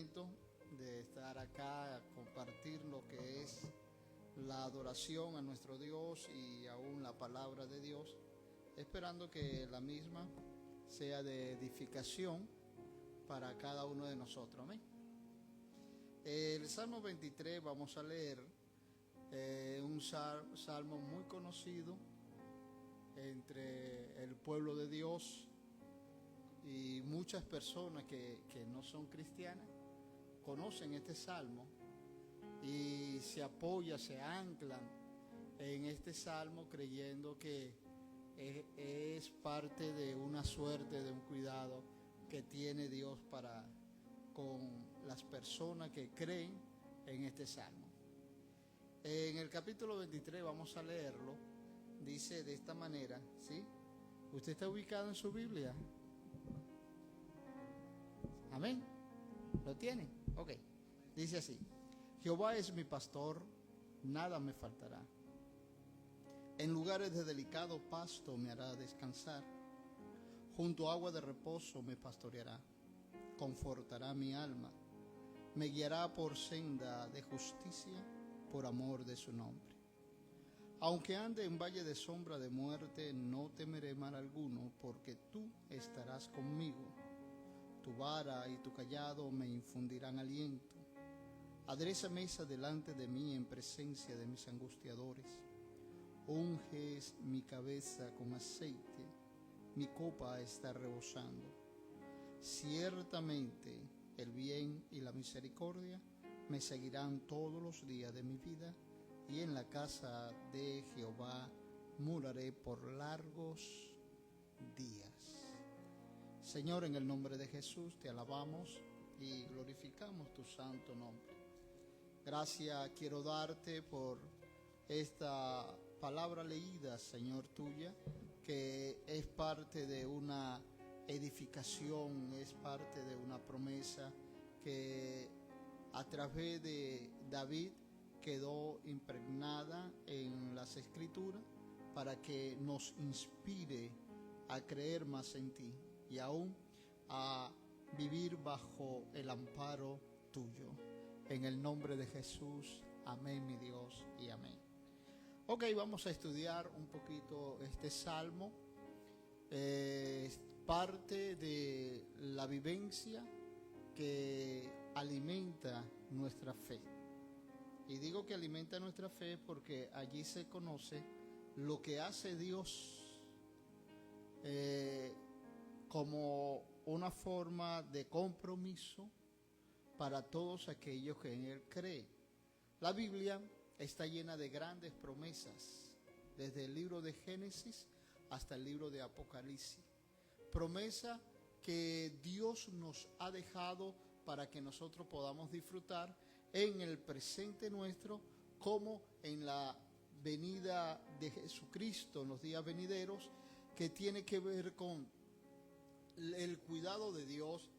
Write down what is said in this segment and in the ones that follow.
momento de estar acá, a compartir lo que es la adoración a nuestro Dios y aún la palabra de Dios, esperando que la misma sea de edificación para cada uno de nosotros. Amén. El Salmo 23 vamos a leer un salmo muy conocido entre el pueblo de Dios y muchas personas que no son cristianas conocen este salmo y se apoyan, se anclan en este salmo creyendo que es parte de una suerte, de un cuidado que tiene Dios para con las personas que creen en este salmo. En el capítulo 23 vamos a leerlo, dice de esta manera, ¿sí? ¿Usted está ubicado en su Biblia? Amén. ¿Lo tiene? Ok. Dice así: Jehová es mi pastor, nada me faltará. En lugares de delicado pasto me hará descansar. Junto a agua de reposo me pastoreará. Confortará mi alma. Me guiará por senda de justicia, por amor de su nombre. Aunque ande en valle de sombra de muerte, no temeré mal alguno, porque tú estarás conmigo. Tu vara y tu cayado me infundirán aliento. Adereza mesa delante de mí en presencia de mis angustiadores. Unges mi cabeza con aceite, mi copa está rebosando. Ciertamente el bien y la misericordia me seguirán todos los días de mi vida, y en la casa de Jehová moraré por largos días. Señor, en el nombre de Jesús te alabamos y glorificamos tu santo nombre. Gracias quiero darte por esta palabra leída, Señor, tuya, que es parte de una edificación, es parte de una promesa que a través de David quedó impregnada en las Escrituras para que nos inspire a creer más en ti y aún a vivir bajo el amparo tuyo. En el nombre de Jesús, amén, mi Dios, y amén. Ok, vamos a estudiar un poquito este salmo. Es parte de la vivencia que alimenta nuestra fe. Y digo que alimenta nuestra fe porque allí se conoce lo que hace Dios como una forma de compromiso para todos aquellos que en Él creen. La Biblia está llena de grandes promesas, desde el libro de Génesis hasta el libro de Apocalipsis. Promesa que Dios nos ha dejado para que nosotros podamos disfrutar en el presente nuestro, como en la venida de Jesucristo en los días venideros, que tiene que ver con el cuidado de Dios,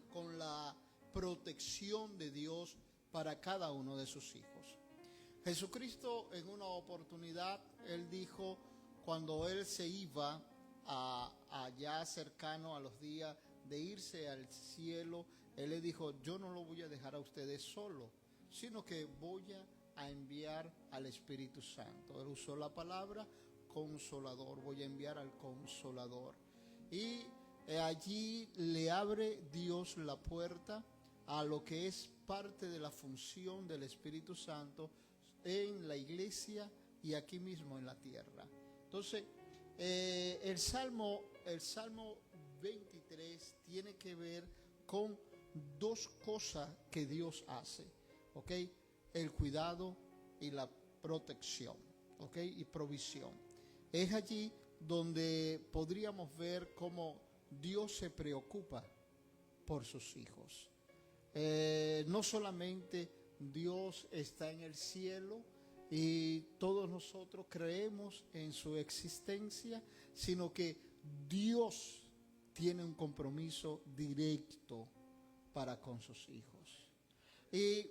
con la protección de Dios para cada uno de sus hijos. Jesucristo en una oportunidad, Él dijo, cuando Él se iba allá cercano a los días de irse al cielo, Él le dijo, yo no lo voy a dejar a ustedes solo, sino que voy a enviar al Espíritu Santo. Él usó la palabra consolador, voy a enviar al consolador. Y allí le abre Dios la puerta a lo que es parte de la función del Espíritu Santo en la iglesia y aquí mismo en la tierra. Entonces, el Salmo 23 tiene que ver con dos cosas que Dios hace, ¿ok? El cuidado y la protección, ¿ok? Y provisión. Es allí donde podríamos ver cómo Dios se preocupa por sus hijos. No solamente Dios está en el cielo y todos nosotros creemos en su existencia, sino que Dios tiene un compromiso directo para con sus hijos. Y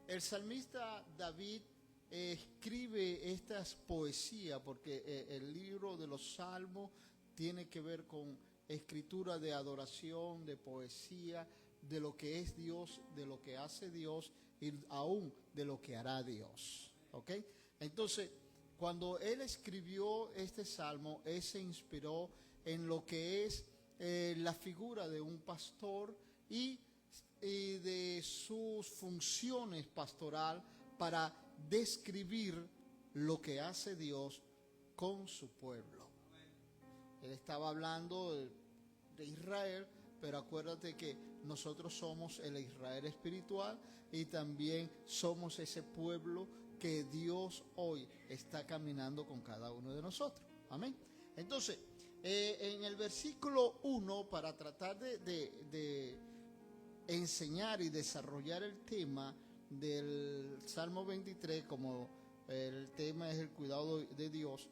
el salmista David escribe estas poesías porque el libro de los Salmos tiene que ver con escritura de adoración, de poesía, de lo que es Dios, de lo que hace Dios y aún de lo que hará Dios. ¿Ok? Entonces, cuando él escribió este salmo, él se inspiró en lo que es la figura de un pastor y de sus funciones pastoral para describir lo que hace Dios con su pueblo. Él estaba hablando de Israel, pero acuérdate que nosotros somos el Israel espiritual y también somos ese pueblo que Dios hoy está caminando con cada uno de nosotros. Amén. Entonces, en el versículo 1, para tratar de enseñar y desarrollar el tema del Salmo 23, como el tema es el cuidado de Dios,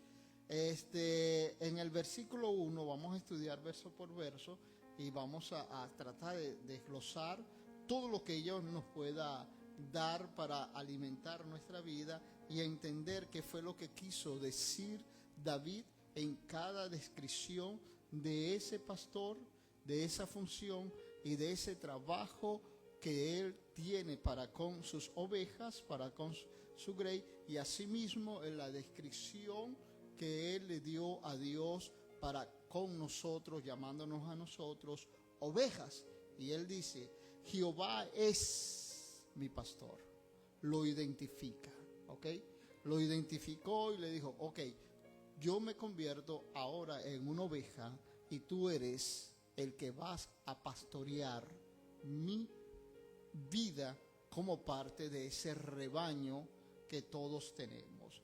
en el versículo 1 vamos a estudiar verso por verso y vamos a tratar de desglosar todo lo que Dios nos pueda dar para alimentar nuestra vida y entender qué fue lo que quiso decir David en cada descripción de ese pastor, de esa función y de ese trabajo que él tiene para con sus ovejas, para con su grey, y asimismo en la descripción que él le dio a Dios para con nosotros, llamándonos a nosotros ovejas. Y él dice, Jehová es mi pastor. Lo identifica, ¿ok? Lo identificó y le dijo, ok, yo me convierto ahora en una oveja y tú eres el que vas a pastorear mi vida como parte de ese rebaño que todos tenemos.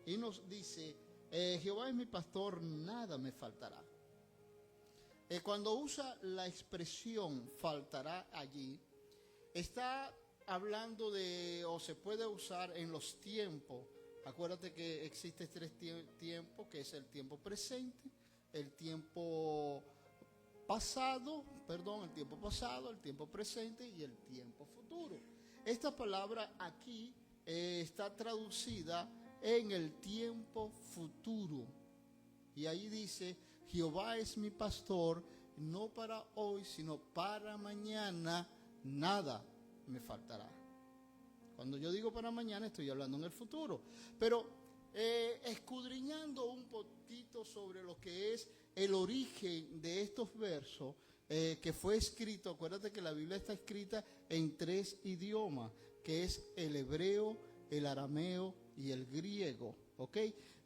Y nos dice, Jehová es mi pastor, nada me faltará. Cuando usa la expresión faltará allí, está hablando de, o se puede usar en los tiempos. Acuérdate que existe tres tiempos, que es el tiempo presente, el tiempo pasado, el tiempo presente y el tiempo futuro. Esta palabra aquí está traducida en el tiempo futuro. Y ahí dice, Jehová es mi pastor, no para hoy, sino para mañana, nada me faltará. Cuando yo digo para mañana, estoy hablando en el futuro. Pero escudriñando un poquito sobre lo que es el origen de estos versos, que fue escrito, acuérdate que la Biblia está escrita en 3 idiomas, que es el hebreo, el arameo y el griego, ¿ok?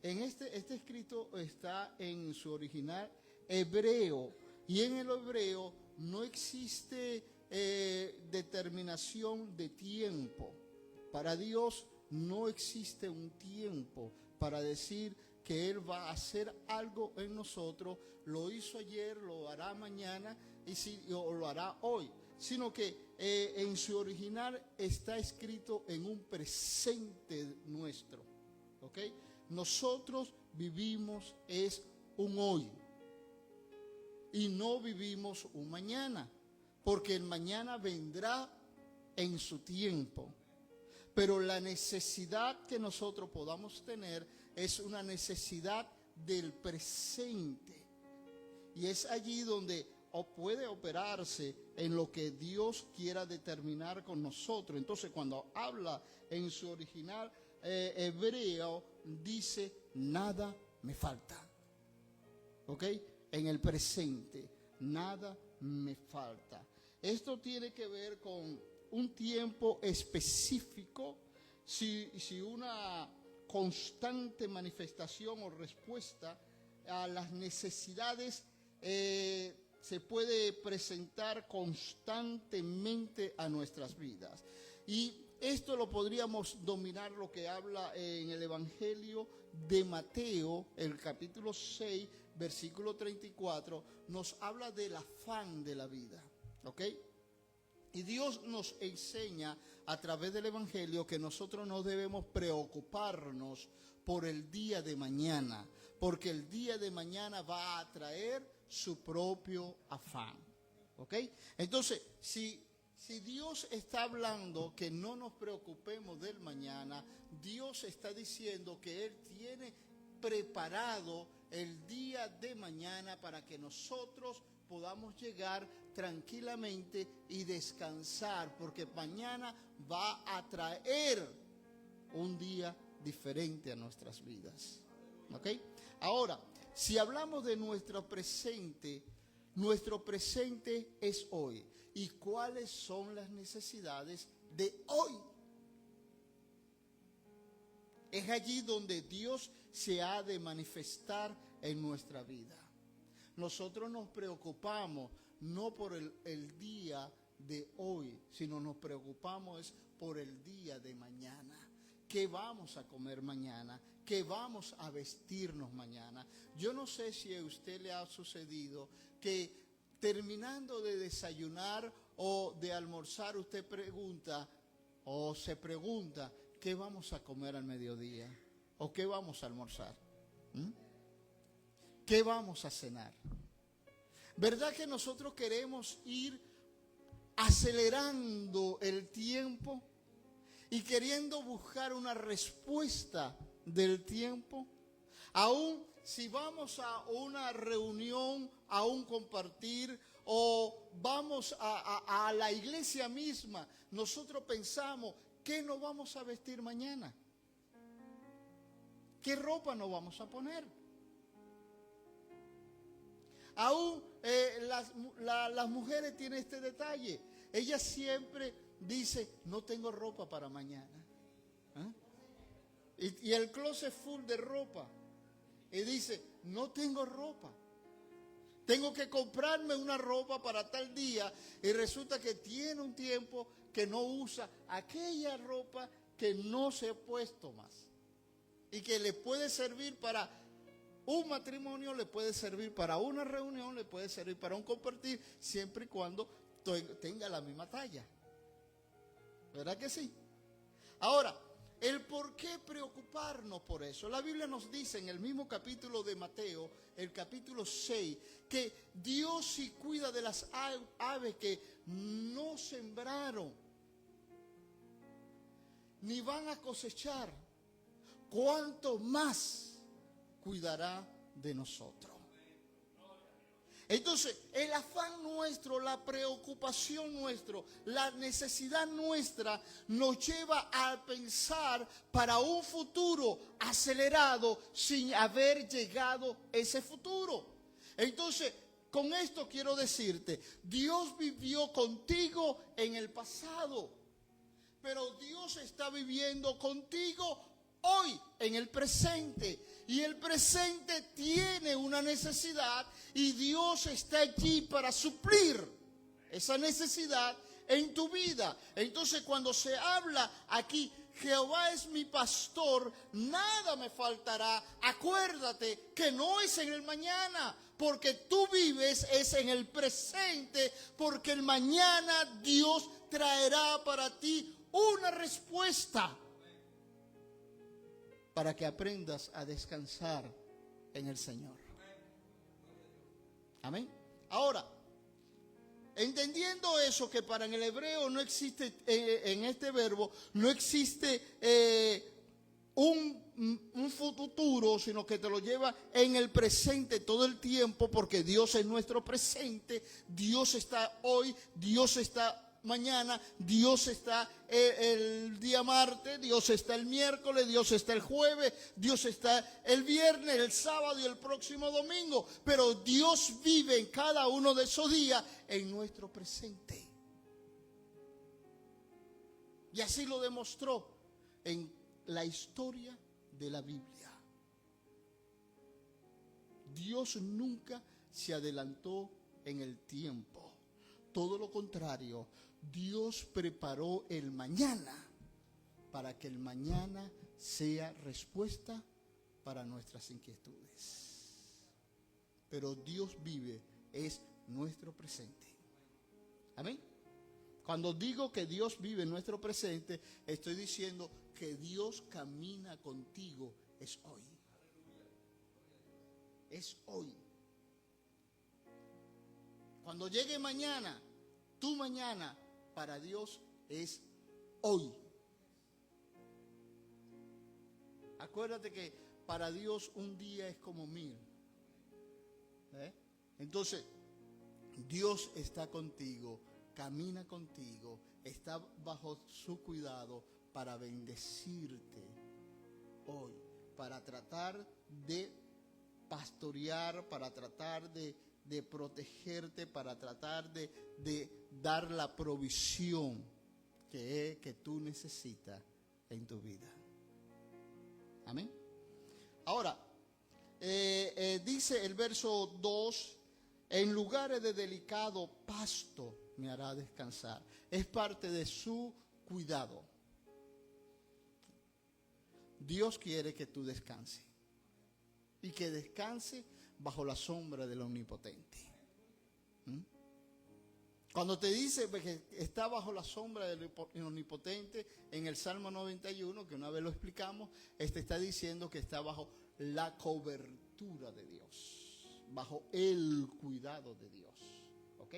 En este escrito está en su original hebreo, y en el hebreo no existe determinación de tiempo. Para Dios no existe un tiempo para decir que Él va a hacer algo en nosotros, lo hizo ayer, lo hará mañana o lo hará hoy, sino que en su original está escrito en un presente nuestro, ¿ok? Nosotros vivimos es un hoy y no vivimos un mañana, porque el mañana vendrá en su tiempo. Pero la necesidad que nosotros podamos tener es una necesidad del presente. Y es allí donde puede operarse en lo que Dios quiera determinar con nosotros. Entonces, cuando habla en su original hebreo, dice, nada me falta. ¿Ok? En el presente, nada me falta. Esto tiene que ver con un tiempo específico, si una constante manifestación o respuesta a las necesidades se puede presentar constantemente a nuestras vidas. Y esto lo podríamos dominar, lo que habla en el Evangelio de Mateo, el capítulo 6, versículo 34, nos habla del afán de la vida, ¿ok? Y Dios nos enseña a través del Evangelio que nosotros no debemos preocuparnos por el día de mañana, porque el día de mañana va a traer su propio afán. ¿Ok? Entonces, si Dios está hablando que no nos preocupemos del mañana, Dios está diciendo que Él tiene preparado el día de mañana para que nosotros podamos llegar tranquilamente y descansar, porque mañana va a traer un día diferente a nuestras vidas. ¿Ok? Ahora, si hablamos de nuestro presente es hoy. ¿Y cuáles son las necesidades de hoy? Es allí donde Dios se ha de manifestar en nuestra vida. Nosotros nos preocupamos no por el día de hoy, sino nos preocupamos por el día de mañana. ¿Qué vamos a comer mañana? ¿Qué vamos a vestirnos mañana? Yo no sé si a usted le ha sucedido que terminando de desayunar o de almorzar, usted pregunta o se pregunta, ¿qué vamos a comer al mediodía? ¿O qué vamos a almorzar? ¿Qué vamos a cenar? ¿Verdad que nosotros queremos ir acelerando el tiempo y queriendo buscar una respuesta del tiempo? Aún si vamos a una reunión, a un compartir, o vamos a la iglesia misma, nosotros pensamos, ¿qué nos vamos a vestir mañana? ¿Qué ropa nos vamos a poner? Aún las mujeres tienen este detalle. Ellas siempre dicen, no tengo ropa para mañana. Y el closet full de ropa. Y dice, no tengo ropa. Tengo que comprarme una ropa para tal día. Y resulta que tiene un tiempo que no usa aquella ropa que no se ha puesto más. Y que le puede servir para un matrimonio, le puede servir para una reunión, le puede servir para un compartir, siempre y cuando tenga la misma talla. ¿Verdad que sí? Ahora, el por qué preocuparnos por eso. La Biblia nos dice en el mismo capítulo de Mateo, el capítulo 6, que Dios sí cuida de las aves que no sembraron, ni van a cosechar. ¿Cuánto más cuidará de nosotros? Entonces, el afán nuestro, la preocupación nuestra, la necesidad nuestra nos lleva a pensar para un futuro acelerado sin haber llegado ese futuro. Entonces, con esto quiero decirte, Dios vivió contigo en el pasado, pero Dios está viviendo contigo hoy, en el presente. Y el presente tiene una necesidad y Dios está allí para suplir esa necesidad en tu vida. Entonces, cuando se habla aquí, Jehová es mi pastor, nada me faltará. Acuérdate que no es en el mañana, porque tú vives es en el presente, porque el mañana Dios traerá para ti una respuesta, para que aprendas a descansar en el Señor. Amén. Ahora, entendiendo eso, que para en el hebreo no existe, en este verbo, no existe un futuro, sino que te lo lleva en el presente todo el tiempo, porque Dios es nuestro presente. Dios está hoy, Dios está mañana, Dios está el día martes, Dios está el miércoles, Dios está el jueves, Dios está el viernes, el sábado y el próximo domingo. Pero Dios vive en cada uno de esos días en nuestro presente. Y así lo demostró en la historia de la Biblia. Dios nunca se adelantó en el tiempo. Todo lo contrario, Dios preparó el mañana para que el mañana sea respuesta para nuestras inquietudes. Pero Dios vive, es nuestro presente. Amén. Cuando digo que Dios vive en nuestro presente, estoy diciendo que Dios camina contigo, es hoy. Es hoy. Cuando llegue mañana, tu mañana para Dios es hoy. Acuérdate que para Dios un día es como 1000. Entonces, Dios está contigo, camina contigo, está bajo su cuidado para bendecirte hoy, para tratar de pastorear, para tratar de protegerte, para tratar de dar la provisión que tú necesitas en tu vida. Amén. Ahora, dice el verso 2, en lugares de delicado pasto me hará descansar. Es parte de su cuidado. Dios quiere que tú descanses. Y que descanse bajo la sombra del Omnipotente. Cuando te dice que está bajo la sombra del Omnipotente, en el Salmo 91, que una vez lo explicamos, está diciendo que está bajo la cobertura de Dios, bajo el cuidado de Dios. ¿Ok?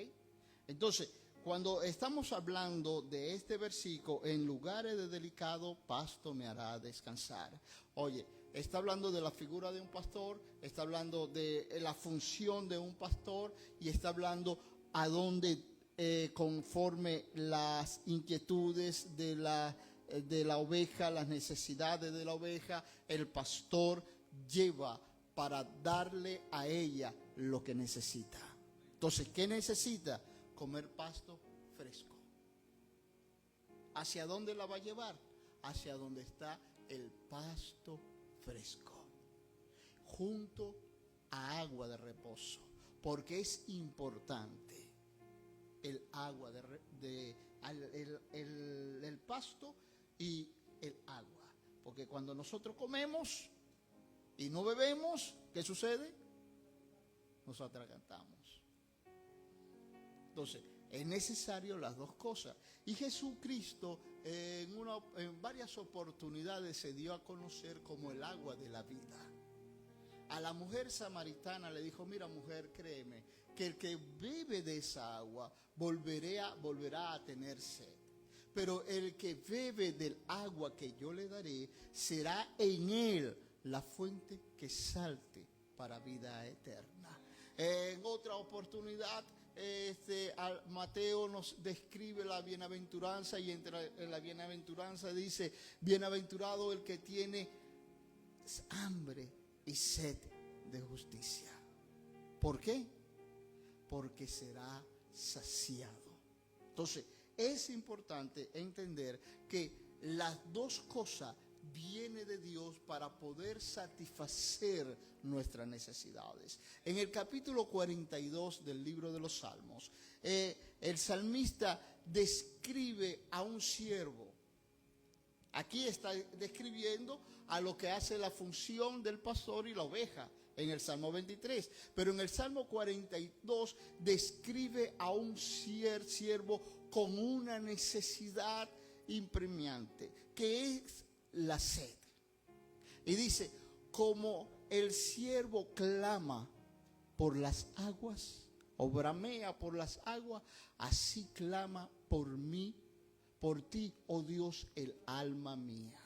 Entonces, cuando estamos hablando de este versículo, en lugares de delicado pasto me hará descansar. Oye, está hablando de la figura de un pastor, está hablando de la función de un pastor y está hablando a dónde conforme las inquietudes de la oveja, las necesidades de la oveja, el pastor lleva para darle a ella lo que necesita. Entonces, ¿qué necesita? Comer pasto fresco. ¿Hacia dónde la va a llevar? Hacia donde está el pasto fresco, junto a agua de reposo, porque es importante el agua el pasto y el agua, porque cuando nosotros comemos y no bebemos, ¿qué sucede? Nos atragantamos. Entonces, es necesario las dos cosas. Y Jesucristo en varias oportunidades se dio a conocer como el agua de la vida. A la mujer samaritana le dijo, mira mujer, créeme, que el que bebe de esa agua volverá a tener sed. Pero el que bebe del agua que yo le daré, será en él la fuente que salte para vida eterna. En otra oportunidad, Mateo nos describe la bienaventuranza y entre la bienaventuranza dice, bienaventurado el que tiene hambre y sed de justicia. ¿Por qué? Porque será saciado. Entonces, es importante entender que las dos cosas vienen de Dios para poder satisfacer nuestras necesidades. En el capítulo 42 del libro de los Salmos, el salmista describe a un siervo. Aquí está describiendo a lo que hace la función del pastor y la oveja en el Salmo 23. Pero en el Salmo 42 describe a un siervo con una necesidad impremiante, que es la sed. Y dice, como el siervo clama por las aguas, o bramea por las aguas, así clama por mí, por ti, oh Dios, el alma mía.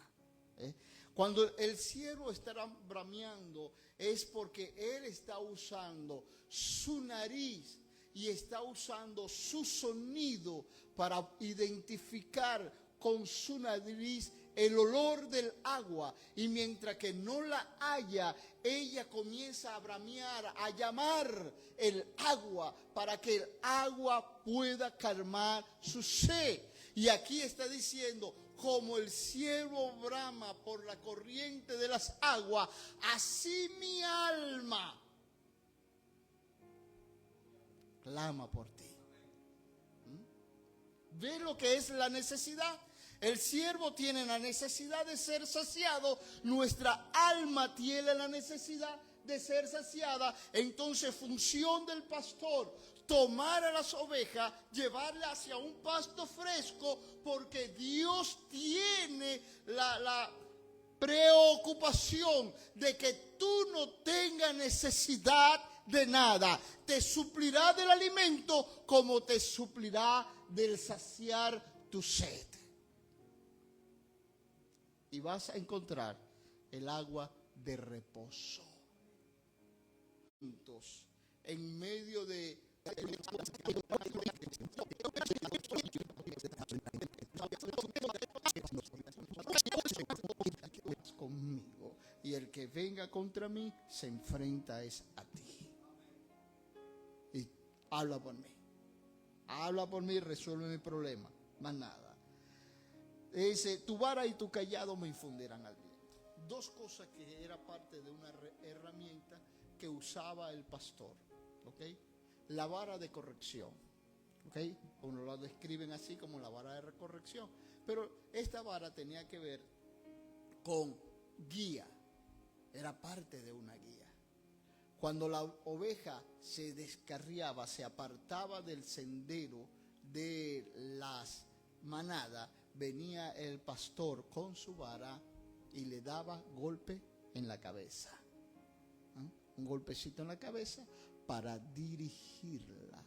Cuando el siervo estará brameando es porque él está usando su nariz y está usando su sonido para identificar con su nariz el olor del agua, y mientras que no la haya, ella comienza a bramear, a llamar el agua para que el agua pueda calmar su sed. Y aquí está diciendo, como el siervo brama por la corriente de las aguas, así mi alma clama por ti. ¿Ve lo que es la necesidad? El siervo tiene la necesidad de ser saciado, nuestra alma tiene la necesidad de ser saciada. Entonces, función del pastor, tomar a las ovejas, llevarlas hacia un pasto fresco, porque Dios tiene la preocupación de que tú no tengas necesidad de nada. Te suplirá del alimento como te suplirá del saciar tu sed. Y vas a encontrar el agua de reposo. En medio de conmigo, y el que venga contra mí se enfrenta es a ti. Y habla por mí, resuelve mi problema, más nada. Dice, tu vara y tu callado me infundirán aliento. Dos cosas que era parte de una herramienta que usaba el pastor, ¿ok? La vara de corrección, ¿ok? Uno lo describen así como la vara de corrección, pero esta vara tenía que ver con guía, era parte de una guía. Cuando la oveja se descarriaba, se apartaba del sendero de las manadas, venía el pastor con su vara y le daba golpe en la cabeza. Un golpecito en la cabeza para dirigirla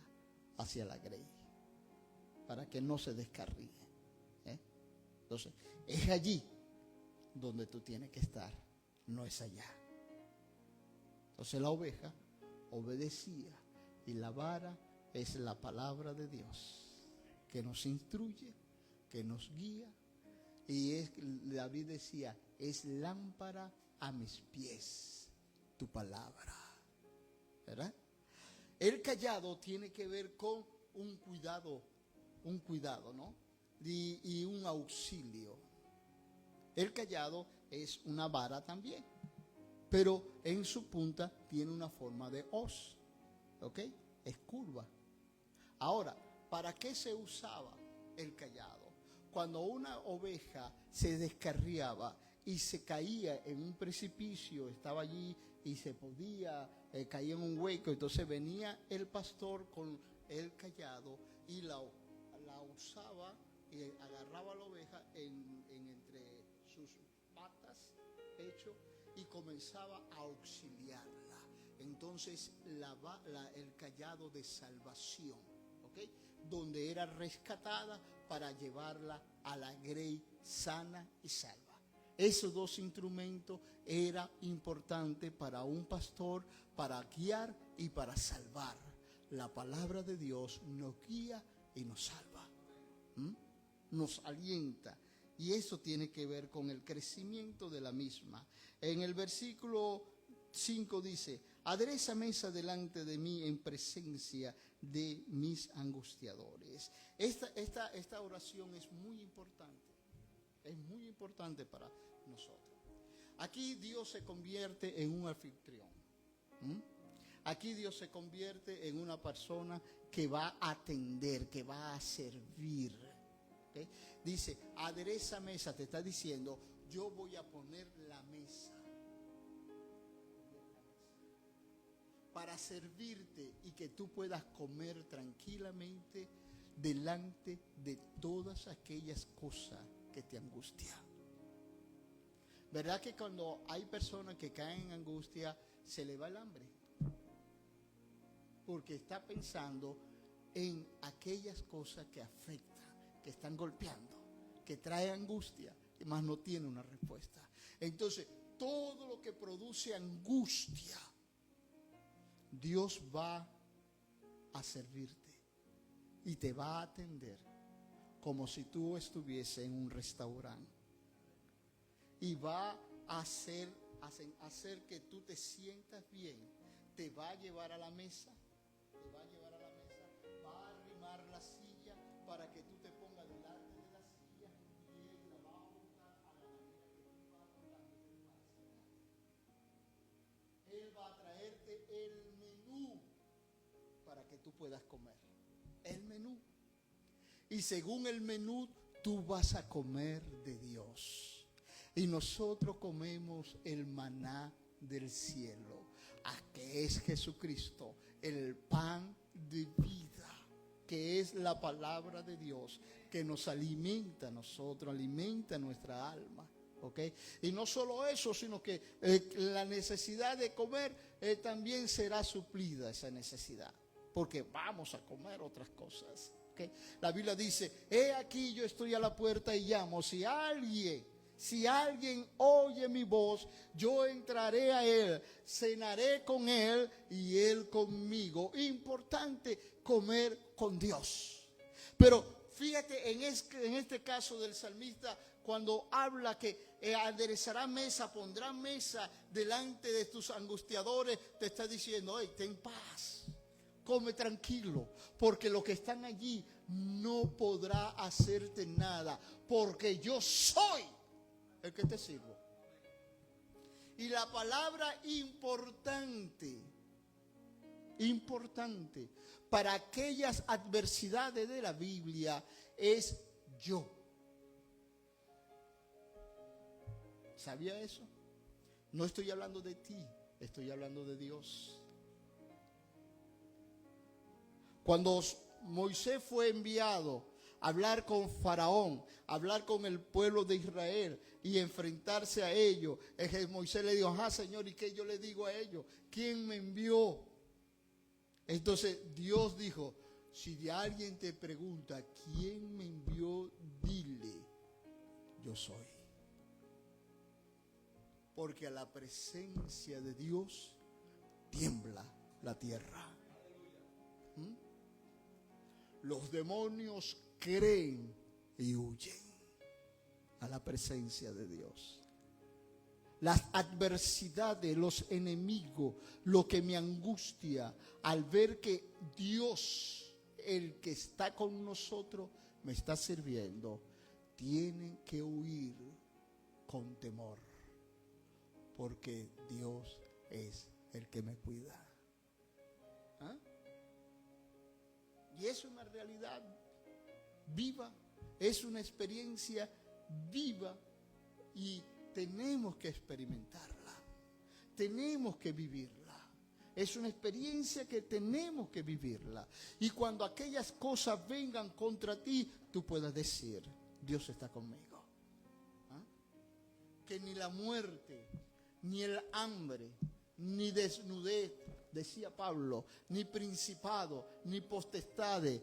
hacia la grey, para que no se descarríe. Entonces, es allí donde tú tienes que estar, no es allá. Entonces la oveja obedecía, y la vara es la palabra de Dios que nos instruye, que nos guía, y David decía, es lámpara a mis pies tu palabra, ¿verdad? El callado tiene que ver con un cuidado, ¿no? Y un auxilio. El callado es una vara también, pero en su punta tiene una forma de hoz, ¿ok? Es curva. Ahora, ¿para qué se usaba el callado? Cuando una oveja se descarriaba y se caía en un precipicio, estaba allí y se podía, caía en un hueco, entonces venía el pastor con el callado y la usaba y agarraba a la oveja entre sus patas, pecho, y comenzaba a auxiliarla. Entonces el callado de salvación, ¿ok? Donde era rescatada para llevarla a la grey sana y salva. Esos dos instrumentos eran importantes para un pastor, para guiar y para salvar. La palabra de Dios nos guía y nos salva. Nos alienta. Y eso tiene que ver con el crecimiento de la misma. En el versículo 5 dice, adereza mesa delante de mí en presencia de mis angustiadores. Esta oración es muy importante. Es muy importante para nosotros. Aquí Dios se convierte en un anfitrión. Aquí Dios se convierte en una persona que va a atender, que va a servir. ¿Okay? Dice, adereza mesa, te está diciendo, yo voy a poner la mesa para servirte y que tú puedas comer tranquilamente delante de todas aquellas cosas que te angustian. ¿Verdad que cuando hay personas que caen en angustia, se le va el hambre? Porque está pensando en aquellas cosas que afectan, que están golpeando, que trae angustia, más no tiene una respuesta. Entonces, todo lo que produce angustia, Dios va a servirte y te va a atender como si tú estuviese en un restaurante. Y va a hacer que tú te sientas bien. Te va a llevar a la mesa, va a arrimar la silla para que tú te pongas delante de la silla y Él la va a montar a la manera que tú vas montando tu necesidad. Él va a traerte el menú para que tú puedas comer. El menú. Y según el menú, tú vas a comer de Dios. Y nosotros comemos el maná del cielo, que es Jesucristo, el pan de vida, que es la palabra de Dios, que nos alimenta a nosotros, alimenta nuestra alma. ¿Okay? Y no solo eso, sino que la necesidad de comer también será suplida, esa necesidad, porque vamos a comer otras cosas. ¿Okay? La Biblia dice, he aquí yo estoy a la puerta y llamo, si alguien Si alguien oye mi voz, yo entraré a él, cenaré con él y él conmigo. Importante comer con Dios. Pero fíjate en este caso del salmista, cuando habla que aderezará mesa, pondrá mesa delante de tus angustiadores, te está diciendo, hey, ten paz, come tranquilo, porque los que están allí no podrá hacerte nada, porque yo soy el que te sirvo. Y la palabra importante para aquellas adversidades de la Biblia es yo. ¿Sabía eso? No estoy hablando de ti, estoy hablando de Dios. Cuando Moisés fue enviado a hablar con Faraón, a hablar con el pueblo de Israel y enfrentarse a ellos, Moisés le dijo, ajá, Señor, ¿y qué yo le digo a ellos? ¿Quién me envió? Entonces Dios dijo, si de alguien te pregunta, ¿quién me envió? Dile, yo soy. Porque a la presencia de Dios tiembla la tierra. Los demonios creen y huyen a la presencia de Dios. Las adversidades, los enemigos, lo que me angustia al ver que Dios, el que está con nosotros, me está sirviendo, tienen que huir con temor, porque Dios es el que me cuida. ¿Ah? Y es una realidad viva, es una experiencia viva y tenemos que experimentarla, tenemos que vivirla. Es una experiencia que tenemos que vivirla. Y cuando aquellas cosas vengan contra ti, tú puedas decir, Dios está conmigo. ¿Ah? Que ni la muerte, ni el hambre, ni desnudez, decía Pablo, ni principado, ni potestades,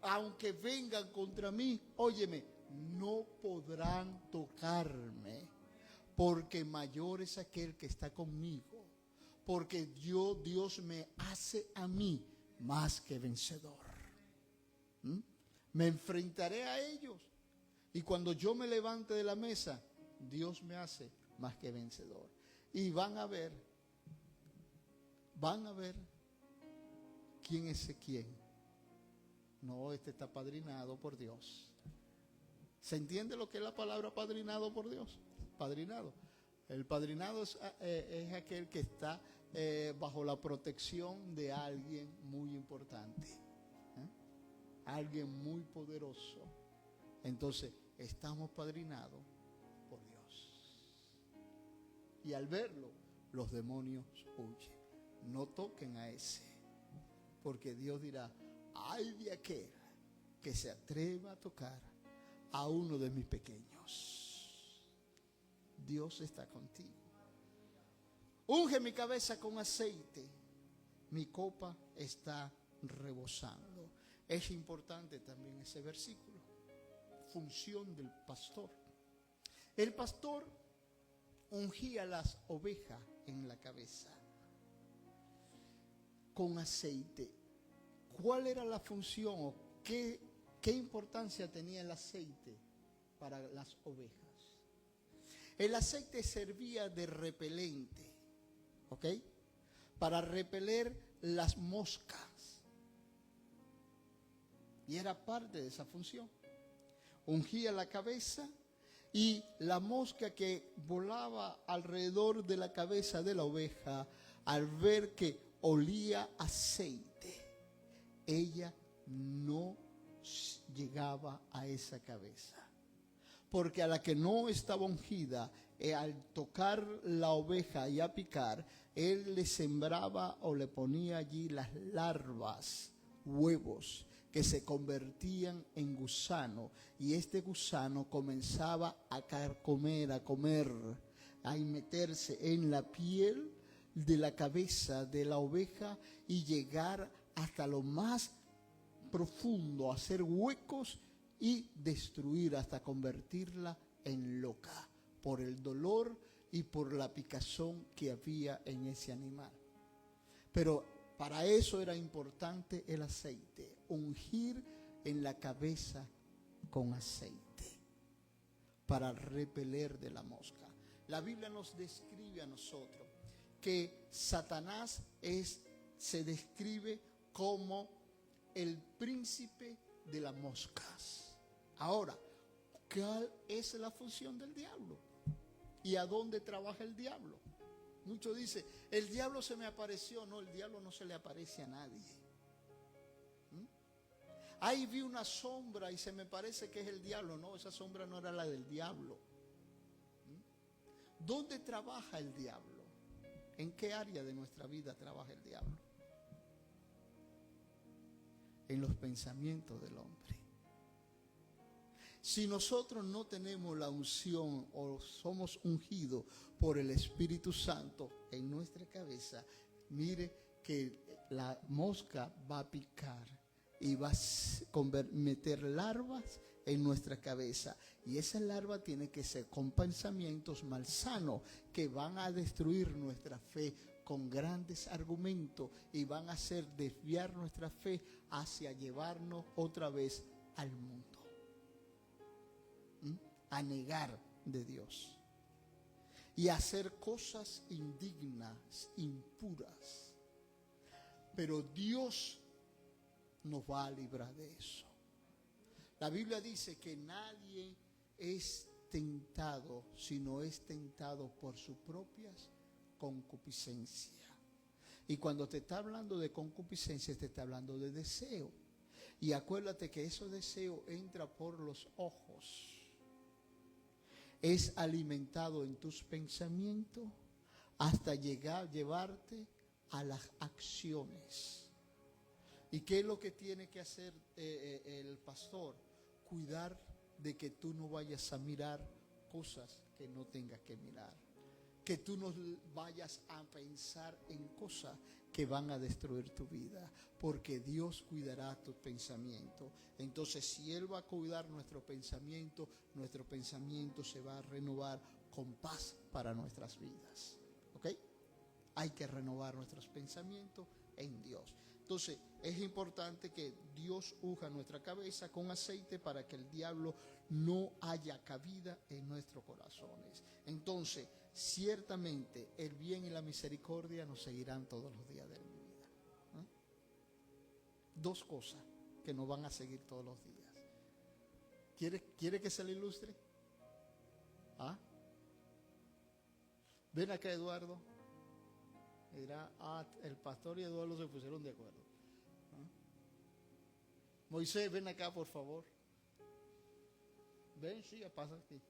aunque vengan contra mí, óyeme, no podrán tocarme, porque mayor es aquel que está conmigo, porque Dios me hace a mí más que vencedor. Me enfrentaré a ellos, y cuando yo me levante de la mesa, Dios me hace más que vencedor. Y van a ver quién es quién. No, este está padrinado por Dios. ¿Se entiende lo que es la palabra padrinado por Dios? Padrinado. El padrinado es aquel que está bajo la protección de alguien muy importante, alguien muy poderoso. Entonces, estamos padrinados por Dios. Y al verlo, los demonios huyen. No toquen a ese, porque Dios dirá, ay de aquel que se atreva a tocar a uno de mis pequeños. Dios está contigo. Unge mi cabeza con aceite, mi copa está rebosando. Es importante también ese versículo. Función del pastor. El pastor ungía las ovejas en la cabeza con aceite. ¿Cuál era la función o qué importancia tenía el aceite para las ovejas? El aceite servía de repelente, ¿ok? Para repeler las moscas. Y era parte de esa función. Ungía la cabeza y la mosca que volaba alrededor de la cabeza de la oveja, al ver que olía aceite, ella no llegaba a esa cabeza. Porque a la que no estaba ungida, al tocar la oveja y a picar, él le sembraba o le ponía allí las larvas, huevos, que se convertían en gusano, y este gusano comenzaba a comer, a meterse en la piel de la cabeza de la oveja y llegar hasta lo más profundo, hacer huecos y destruir hasta convertirla en loca. por el dolor y por la picazón que había en ese animal. Pero para eso era importante el aceite, ungir en la cabeza con aceite para repeler de la mosca. La Biblia nos describe a nosotros que Satanás se describe como el príncipe de las moscas. Ahora, ¿cuál es la función del diablo? ¿Y a dónde trabaja el diablo? Muchos dicen, el diablo se me apareció. No, el diablo no se le aparece a nadie. Ahí vi una sombra y se me parece que es el diablo. No, esa sombra no era la del diablo. ¿Dónde trabaja el diablo? ¿En qué área de nuestra vida trabaja el diablo? En los pensamientos del hombre. Si nosotros no tenemos la unción o somos ungidos por el Espíritu Santo en nuestra cabeza, mire que la mosca va a picar y va a meter larvas en nuestra cabeza. Y esa larva tiene que ser con pensamientos malsanos que van a destruir nuestra fe con grandes argumentos y van a hacer desviar nuestra fe hacia llevarnos otra vez al mundo. A negar de Dios y a hacer cosas indignas, impuras. Pero Dios nos va a librar de eso. La Biblia dice que nadie es tentado, sino es tentado por sus propias concupiscencias. Y cuando te está hablando de concupiscencia, te está hablando de deseo. Y acuérdate que ese deseo entra por los ojos. Es alimentado en tus pensamientos hasta llevarte a las acciones. ¿Y qué es lo que tiene que hacer el pastor? Cuidar de que tú no vayas a mirar cosas que no tengas que mirar. Que tú no vayas a pensar en cosas que van a destruir tu vida, porque Dios cuidará tus pensamientos. Entonces, si Él va a cuidar nuestro pensamiento se va a renovar con paz para nuestras vidas. ¿Ok? Hay que renovar nuestros pensamientos en Dios. Entonces, es importante que Dios unja nuestra cabeza con aceite para que el diablo no haya cabida en nuestros corazones. Entonces, ciertamente el bien y la misericordia nos seguirán todos los días de mi vida. Dos cosas que nos van a seguir todos los días. ¿Quiere que se le ilustre? ¿Ah? Ven acá, Eduardo. El pastor y Eduardo se pusieron de acuerdo. Moisés, ven acá, por favor. Ven, sí, pasa aquí.